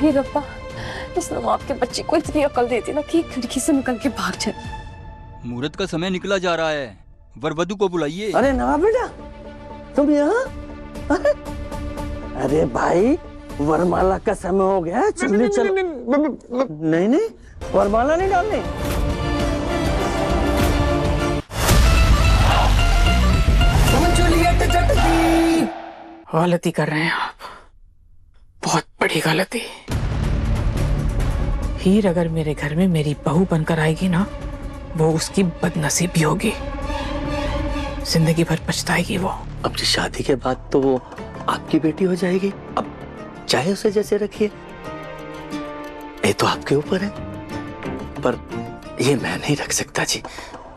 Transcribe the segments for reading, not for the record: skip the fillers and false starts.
हे रब्बा, इस नवाब के बच्चे को इतनी अकल देती ना कि खिड़की से निकल के भाग जाए। मुहूर्त का समय निकला जा रहा है, वरवधु को बुलाइए। अरे नवाब बेटा, तुम यहाँ? अरे भाई, वरमाला का समय हो गया, जल्दी चलो। नहीं नहीं, वरमाला नहीं डालनी। गलती कर रहे हैं आप, बहुत बड़ी गलती। हीर अगर मेरे घर में मेरी बहू बनकर आएगी ना, वो उसकी बदनसीबी होगी, जिंदगी भर पछताएगी वो। अब जी शादी के बाद तो वो आपकी बेटी हो जाएगी। अब चाहे उसे जैसे रखिए, ये तो आपके ऊपर है, पर ये मैं नहीं रख सकता जी,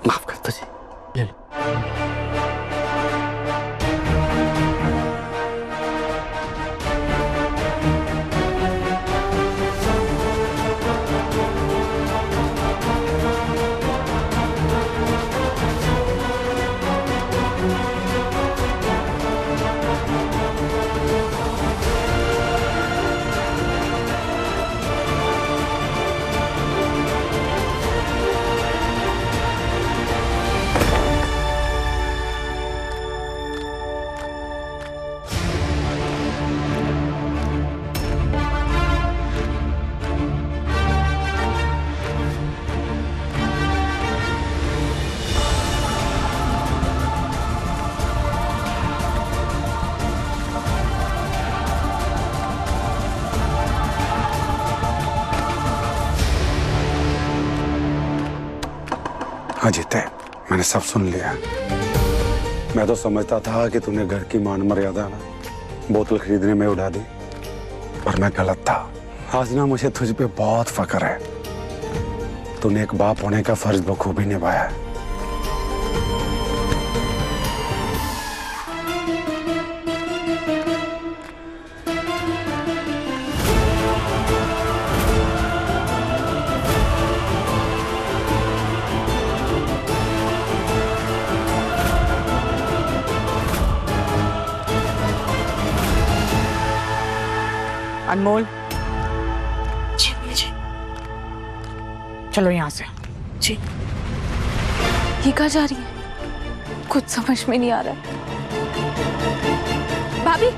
माफ कर दो जी। ले लो। हाँ जीते, मैंने सब सुन लिया। मैं तो समझता था कि तूने घर की मान मर्यादा ना बोतल खरीदने में उड़ा दी, पर मैं गलत था। आज ना मुझे तुझ पे बहुत फक्र है। तूने एक बाप होने का फर्ज बखूबी निभाया है। अनमोल, जी जी चलो यहाँ से। जी। ये कहाँ जा रही है? कुछ समझ में नहीं आ रहा है। भाभी,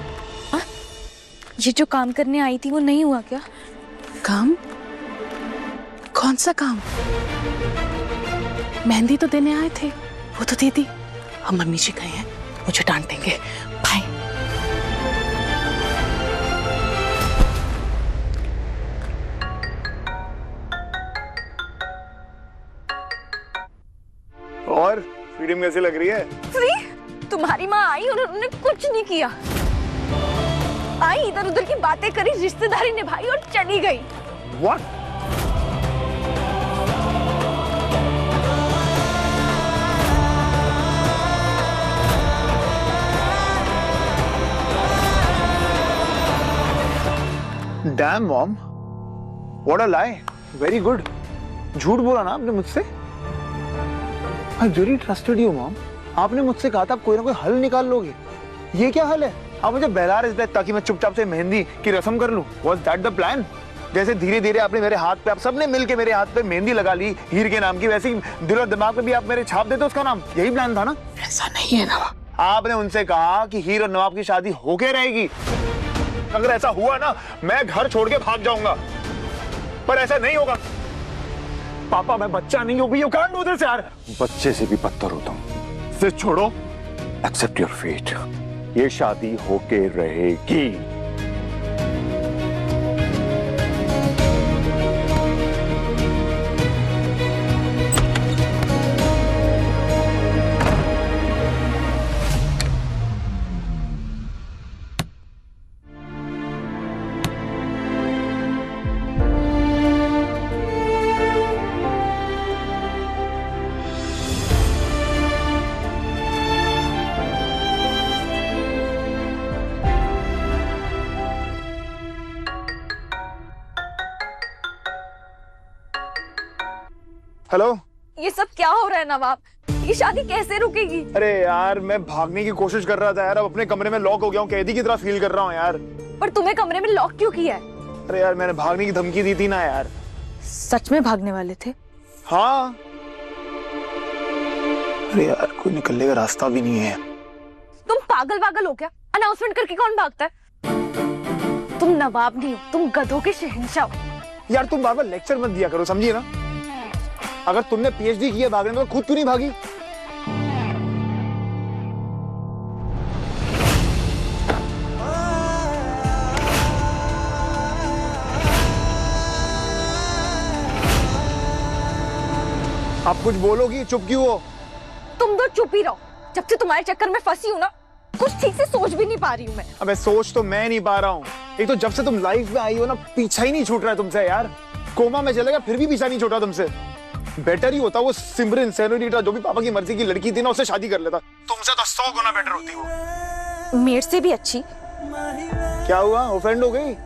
ये जो काम करने आई थी वो नहीं हुआ क्या? काम? कौन सा काम? मेहंदी तो देने आए थे, वो तो दे दी। अब मम्मी जी गए हैं, मुझे डांटेंगे। बाय। और फ्रीडम कैसी लग रही है? फ्री? तुम्हारी माँ आई और उन्होंने कुछ नहीं किया। आई, इधर उधर की बातें करी, रिश्तेदारी निभाई और चली गई। What? Damn mom, what a lie. Very good. झूठ बोला ना आपने मुझसे? I really trusted you, mom. आपने मुझसे कहा था आप कोई ना कोई हल निकाल लोगे। ये क्या हल है? आप मुझे बहला रहे थे ताकि मैं चुपचाप से मेहंदी की रस्म कर लूं। Was that the plan? जैसे धीरे धीरे आपने मेरे हाथ पे, आप सबने मिलके मेरे हाथ पे मेहंदी लगा ली हीर के नाम की, वैसे ही दिल और दिमाग पे भी आप मेरे छाप देते उसका नाम। यही प्लान था ना? ऐसा नहीं है नवाब। आपने उनसे कहा कि हीर और नवाब की शादी होके रहेगी। अगर ऐसा हुआ ना, मैं घर छोड़ के भाग जाऊंगा, पर ऐसा नहीं होगा। पापा, मैं बच्चा नहीं हूं। यू कांट डू दिस यार। बच्चे से भी बदतर होता हूं। फिर छोड़ो। Accept your fate. ये शादी होके रहेगी। हेलो, ये सब क्या हो रहा है नवाब? ये शादी कैसे रुकेगी? अरे यार, मैं भागने की कोशिश कर रहा था यार। अब अपने कमरे में लॉक हो गया हूँ, कैदी की तरह फील कर रहा हूँ यार। पर तुम्हें कमरे में लॉक क्यों किया है? अरे यार मैंने भागने की धमकी दी थी ना यार। सच में भागने वाले थे? हाँ। अरे यार कोई निकलने का रास्ता भी नहीं है। तुम पागल हो क्या? अनाउंसमेंट करके कौन भागता है? तुम नवाब नहीं हो, तुम गधों के शहंशाह हो। यार तुम बार-बार लेक्चर मत दिया करो, समझिए ना। अगर तुमने पीएचडी की है भागने में तो खुद क्यों नहीं भागी? आप कुछ बोलोगी? चुप क्यों हो? तुम तो चुप ही रहो। जब से तुम्हारे चक्कर में फंसी हूँ ना, कुछ ठीक से सोच भी नहीं पा रही हूँ मैं। अबे सोच तो मैं नहीं पा रहा हूँ। एक तो जब से तुम लाइफ में आई हो ना, पीछा ही नहीं छूट रहा है तुमसे यार। कोमा में चलेगा फिर भी पीछा नहीं छूटा तुमसे। बेटर ही होता वो सिमरन सेनोरिटा जो भी पापा की मर्जी की लड़की थी ना, उससे शादी कर लेता। तुमसे तो 100 गुना बेटर होती वो। मेरे से भी अच्छी। क्या हुआ, ऑफेंड हो गई?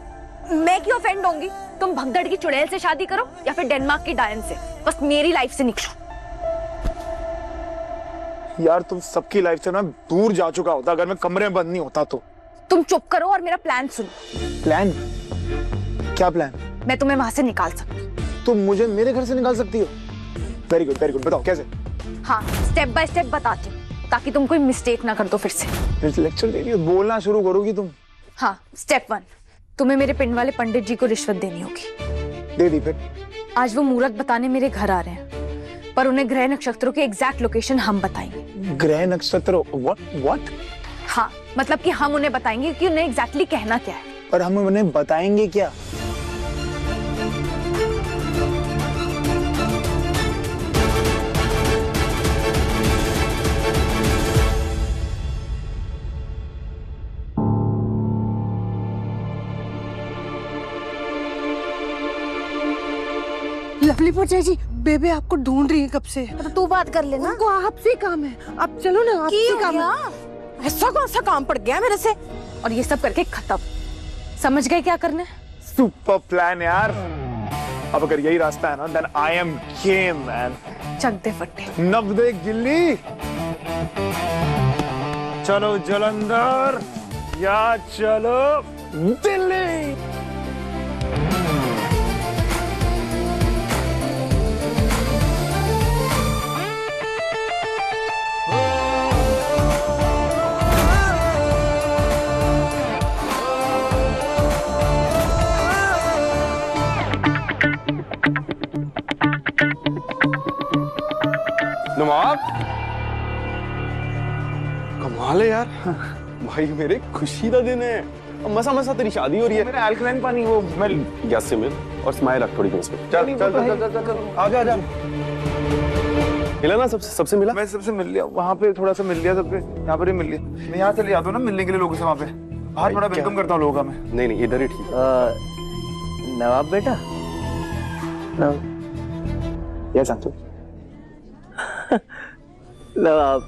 मैं क्यों ऑफेंड होंगी? तुम भगदड़ की चुड़ैल से शादी करो या फिर डेनमार्क की डायन से, बस मेरी लाइफ से निकलो। यार तुम सबकी लाइफ से ना दूर जा चुका होता अगर मैं कमरे में बंद नहीं होता तो। तुम चुप करो और मेरा प्लान सुनो। प्लान? क्या प्लान? मैं तुम्हें वहां से निकाल सकती। तुम मुझे मेरे घर से निकाल सकती हो? वेरी गुड, बताओ कैसे? हाँ, स्टेप बाय स्टेप बताती हूँ ताकि तुम कोई मिस्टेक ना कर दो फिर से। फिर लेक्चर दे रही हो, बोलना शुरू करोगी तुम? हाँ, स्टेप 1, तुम्हें मेरे पिंड वाले पंडित जी को रिश्वत देनी होगी। दे दी फिर? आज वो मुहूर्त बताने मेरे घर आ रहे हैं, पर उन्हें ग्रह नक्षत्रों के एग्जैक्ट लोकेशन हम बताएंगे। ग्रह नक्षत्र? व्हाट? हाँ, मतलब कि हम उन्हें बताएंगे कि उन्हें एग्जैक्टली कहना क्या है। और हम उन्हें बताएंगे क्या? लवली भौजाई जी, बेबे आपको ढूंढ रही है कब से। तो तू बात कर लेना। उनको आपसे काम है, आप चलो ना। आपसे काम है। ऐसा कौन सा काम पड़ गया मेरे से? और ये सब करके खत्म। समझ गए क्या करना है? सुपर प्लान यार। अब अगर यही रास्ता है ना, then I am game man. चक दे फट्टे। नब दे गिल्ली। चलो जलंधर या चलो दिल्ली। नवाब, कमाल है यार। भाई मेरे खुशी का दिन है। मसा मसा तेरी शादी हो रही है। मेरा अल्कलाइन पानी वो मिल। गैस से मिल और स्माइल रख थोड़ी उसमें। चल चल चल चल चल आजा। मिला ना सबसे मिला? मैं सबसे मिल लिया, वहाँ पे थोड़ा सा मिल लिया सबके, यहाँ पर ही मिल लिया। मैं यहाँ से ले आता हूँ ना मिलने के लिए लोगों से वहाँ पे। बाहर थोड़ा वेलकम करता हूँ लोगों का मैं। नहीं इधर ही ठीक। नवाब बेटा। या चाचू। नवाब,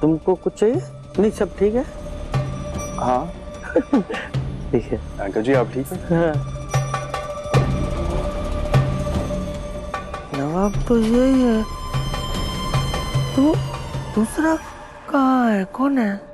तुमको कुछ चाहिए? नहीं, सब ठीक है? हाँ ठीक है। अंकल जी आप ठीक हैं? हाँ। नवाब तो यही है, तो दूसरा कहाँ है? कौन है?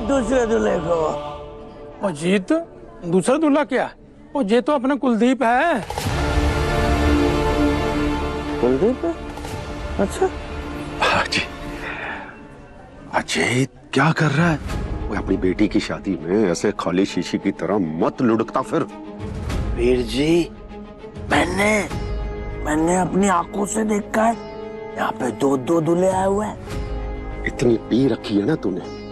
दूसरे दूल्हे को। और जीत दूसरा दूल्हा क्या? और ये तो अपना कुलदीप है। कुलदीप? अच्छा। अजय क्या कर रहा है? वो अपनी बेटी की शादी में ऐसे खाली शीशी की तरह मत लुढ़कता फिर। वीर जी, मैंने अपनी आंखों से देखा है, यहाँ पे दो दूल्हे आए हुए हैं। इतनी पी रखी है ना तूने,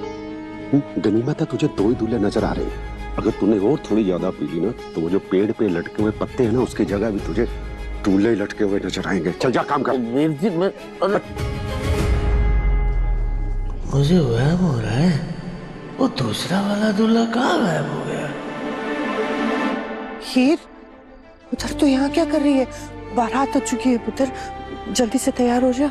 गनीमत है तुझे 2 ही दूल्हे नजर आ रहे हैं। अगर तूने और थोड़ी ज्यादा पी ली ना, तो वो जो पेड़ पे लटके हुए पत्ते हैं ना, उसकी जगह भी तुझे दूल्हे लटके हुए नजर आएंगे। चल जा काम कर। वीर जी, मुझे वहम हो रहा है, वो दूसरा वाला दूल्हा कहाँ गायब हो गया? हीर, उधर तो यहाँ क्या कर रही है? बारात हो चुकी है पुत्र, जल्दी से तैयार हो जा।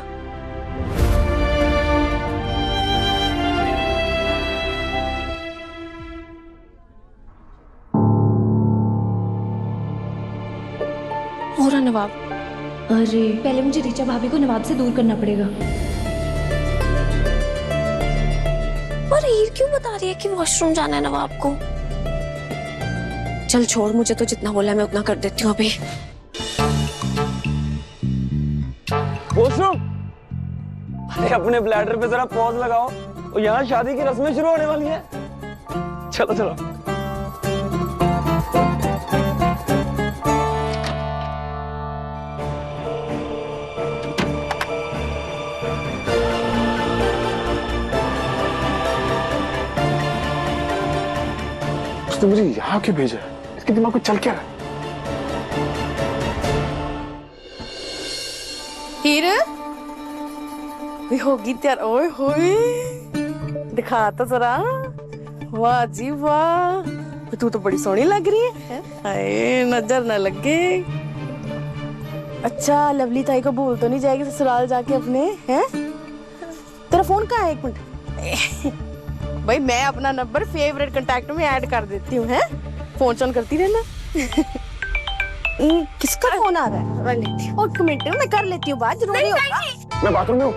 हो रहा नवाब। अरे पहले मुझे ऋचा भाभी को नवाब से दूर करना पड़ेगा। पर हीर क्यों बता रही है कि वॉशरूम जाना है नवाब को? चल छोड़, मुझे तो जितना बोला मैं उतना कर देती हूँ अभी। वॉशरूम? अरे अपने ब्लैडर पे जरा पॉज लगाओ, और यहाँ शादी की रस्में शुरू होने वाली हैं। चलो चलो। उसने मुझे यहाँ क्यों भेजा है? इसके दिमाग में चल क्या रहा है? हीर होगी त्यार। ओए होए, दिखा तो जरा। वाह जी वाह, तू तो बड़ी सोहनी लग रही है। हाय, नजर न लगे। अच्छा, लवली ताई को भूल तो नहीं जाएगी ससुराल जाके अपने? हैं? तेरा फोन कहाँ है? एक मिनट। भाई मैं अपना नंबर फेवरेट कांटेक्ट में ऐड कर देती हूँ। हैं? फोन चोन करती रहना। किसका फोन आ रहा है? एक मिनट मैं कर लेती हूँ बात, जरूरी होगा। मैं बाथरूम में हूँ।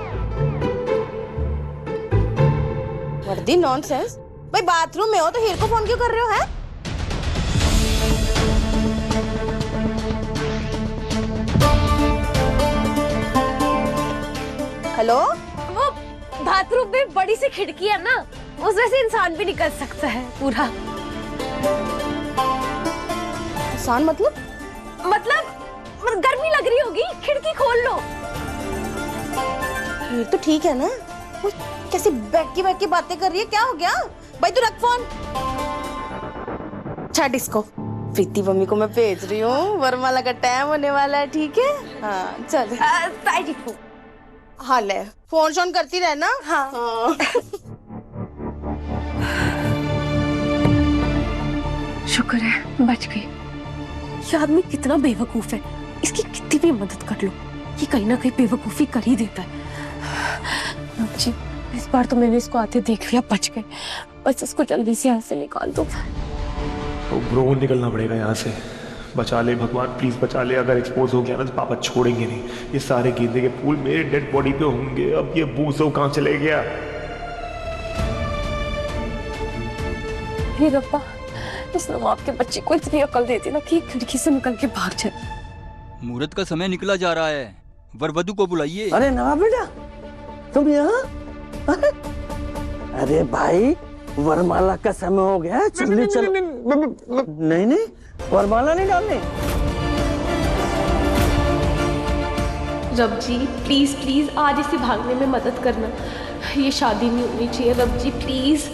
वर्दी नॉनसेंस। भाई बाथरूम में हो तो हीर को फोन क्यों कर रहे हो? हैं? हेलो? वो बाथरूम में बड़ी सी खिड़की है ना, उसमें से इंसान भी निकल सकता है पूरा। इंसान मतलब गर्मी लग रही होगी, खिड़की खोल लो। ये तो ठीक है ना? वो कैसी बैक की बातें कर रही है? क्या हो गया? भाई तू रख फोन। छाट इसको। प्रीति मम्मी को मैं भेज रही हूँ, वरमाला का टाइम होने वाला है। ठीक है? हाँ चल। हाँ ले, फोन शोन करती रहना। हाँ, हाँ। शुक्र है बच गई। ये आदमी कितना बेवकूफ है, इसकी कितनी भी मदद कर लो ये कहीं ना कहीं बेवकूफी कर ही देता है। जी इस बार तो मैंने इसको आते देख लिया, बच गए। बस इसको जल्दी से यहाँ से निकाल दो। तो ब्रो निकलना पड़ेगा यहाँ से। बचा ले भगवान, प्लीज बचा ले। अगर एक्सपोज हो गया ना तो पापा छोड़ेंगे नहीं। ये सारे गेंदे के फूल मेरे डेड बॉडी पे होंगे। अब ये बूसो कहाँ चले गया? हे रब्बा, इस नवाब के बच्चे को इतनी अकल देती ना कि खिड़की से निकल के भाग जाए। मुहूर्त का समय निकला जा रहा है, वरवधु को बुलाइए। अरे नवाब बेटा, तुम यहाँ? अरे भाई, वरमाला का समय हो गया, जल्दी चलो। नहीं नहीं, वरमाला नहीं डालनी। रब जी प्लीज प्लीज आज इसे भागने में मदद करना। ये शादी नहीं होनी चाहिए रब जी, प्लीज।